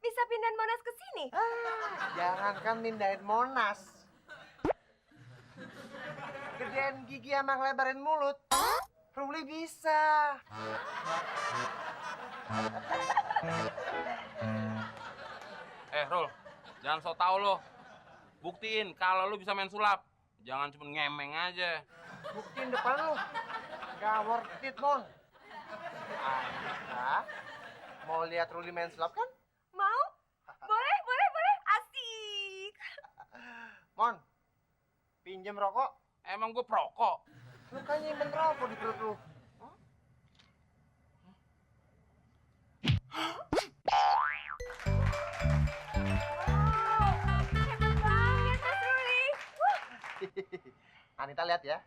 bisa pindahin Monas ke sini? Jangankan mindahin Monas. Gedein gigi sama ngelebarin mulut. Ruli bisa. Rul, jangan so tau lo. Buktiin kalau lu bisa main sulap. Jangan cuma ngemeng aja. Buktiin depan lu. Gak worth it, Mon. Ayo, mau lihat Ruli main sulap kan? Mau? Boleh. Asik. Mon, pinjem rokok. Emang gue perokok. Lu kan nyimpen rokok di perut lu. Wow, hebat banget Mas Ruli. Anita lihat ya.